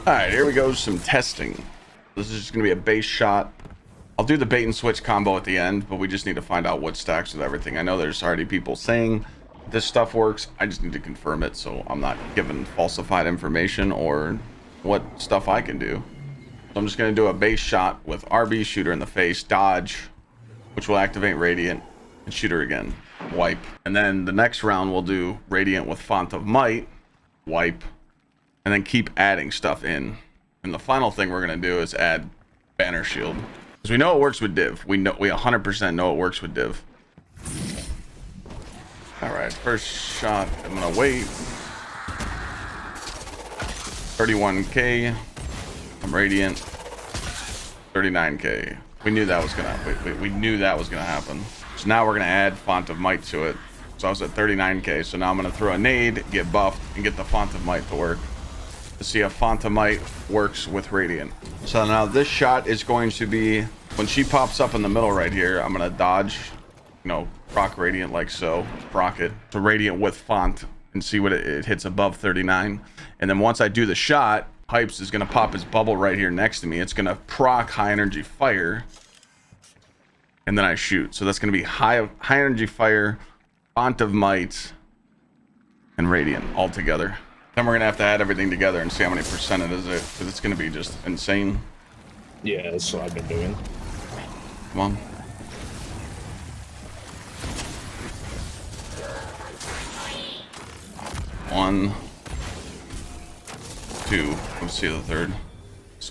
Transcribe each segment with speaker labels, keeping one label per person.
Speaker 1: All right, here we go. Some testing. This is just going to be a base shot. I'll do the bait and switch combo at the end, but we just need to find out what stacks with everything. I know there's already people saying this stuff works. I just need to confirm it, so I'm not giving falsified information or what stuff I can do. So I'm just going to do a base shot with RB, shoot her in the face, dodge, which will activate Radiant, and shoot her again, wipe. And then the next round we'll do Radiant with Font of Might, wipe, and then keep adding stuff in. And the final thing we're going to do is add Banner Shield. Because we know it works with Div. We 100% know it works with Div. Alright, first shot, I'm going to wait. 31k. I'm Radiant. 39k. We knew that was going to we knew that was going to happen. So now we're going to add Font of Might to it. So I was at 39k. So now I'm going to throw a nade, get buffed, and get the Font of Might to work. To see if Font of Might works with Radiant. So now this shot is going to be, when she pops up in the middle right here, I'm going to dodge, you know, proc Radiant like so, proc it to Radiant with Font and see what it hits above 39. And then once I do the shot, Hypes is going to pop his bubble right here next to me. It's going to proc high energy fire. And then I shoot. So that's going to be high energy fire, Font of Might, and Radiant all together. Then we're going to add everything together and see how many percent it is, because it's going to be just insane.
Speaker 2: Yeah, that's what I've been doing.
Speaker 1: Come on. One, two, let's see the third.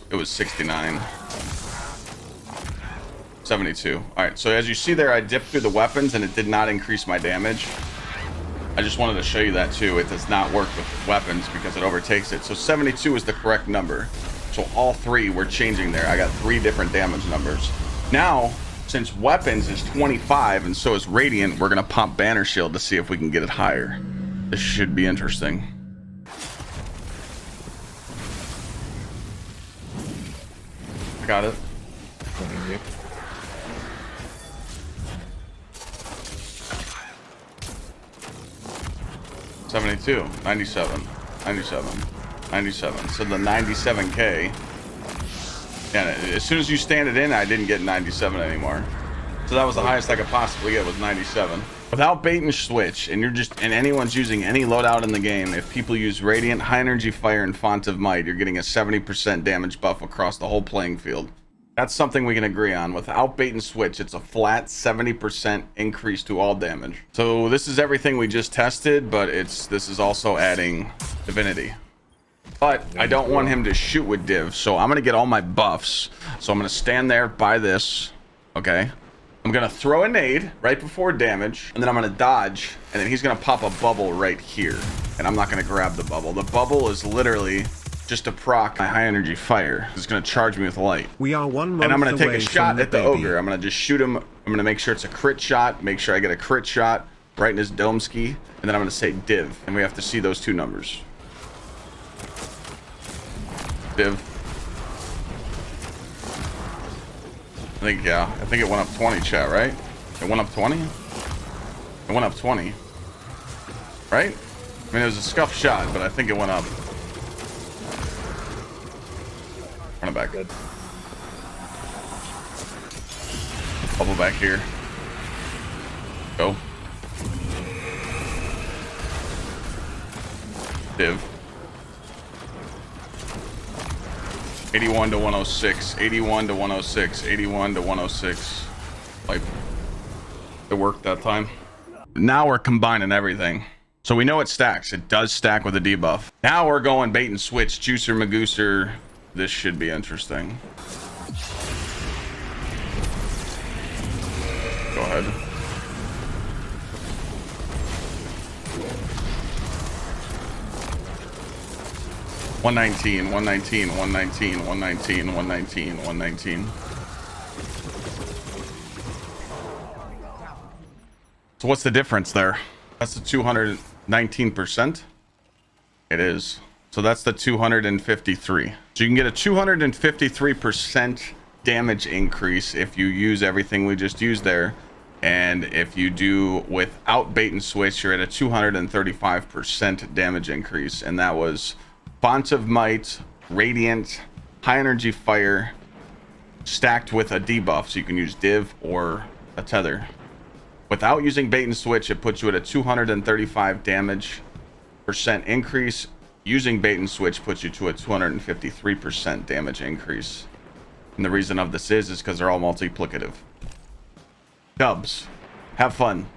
Speaker 1: It was 69. 72. All right, so as you see there, I dipped through the weapons and it did not increase my damage. I just wanted to show you that too. It does not work with weapons because it overtakes it. So 72 is the correct number. So all three we're changing there. I got 3 different damage numbers. Now, since weapons is 25 and so is Radiant, we're gonna pop Banner Shield to see if we can get it higher. This should be interesting. I got it. 72, 97, 97, 97. So the 97k. And as soon as you stand it in, I didn't get 97 anymore. So that was the highest I could possibly get, was 97. Without bait and switch, and anyone's using any loadout in the game, if people use Radiant, High Energy Fire, and Font of Might, you're getting a 70% damage buff across the whole playing field. That's something we can agree on. Without bait and switch, it's a flat 70% increase to all damage. So this is everything we just tested, but this is also adding Divinity. But I don't want him to shoot with Div, so I'm gonna get all my buffs. So I'm gonna stand there by this, okay? I'm gonna throw a nade right before damage, and then I'm gonna dodge, and then he's gonna pop a bubble right here. And I'm not gonna grab the bubble. The bubble is literally just to proc my high energy fire. It's gonna charge me with light.
Speaker 3: We are 1 month
Speaker 1: and I'm gonna take a shot at the
Speaker 3: baby.
Speaker 1: ogre. I'm gonna just shoot him. I'm gonna make sure it's a crit shot. Make sure I get a crit shot right in his dome ski, and then I'm gonna say div, and we have to see those 2 numbers. Div. I think it went up 20, chat, right? It went up 20? It went up 20. Right? I mean, it was a scuff shot, but I think it went up. Run it back.
Speaker 2: Good.
Speaker 1: Bubble back here. Go. Div. 81 to 106. 81 to 106. 81 to 106. Like, it worked that time. Now we're combining everything. So we know it stacks. It does stack with a debuff. Now we're going bait and switch. Juicer, Magooser. This should be interesting. Go ahead. One 119, 119, 119, 119, 119, 119. So what's the difference there? That's the 219%. It is. So that's the 253. So you can get a 253% damage increase if you use everything we just used there. And if you do without bait and switch, you're at a 235% damage increase. And that was Font of Might radiant, high energy fire, stacked with a debuff, so you can use div or a tether. Without using bait and switch, it puts you at a 235 damage percent increase. Using bait and switch puts you to a 253% damage increase. And the reason of this is because they're all multiplicative. Dubs, have fun.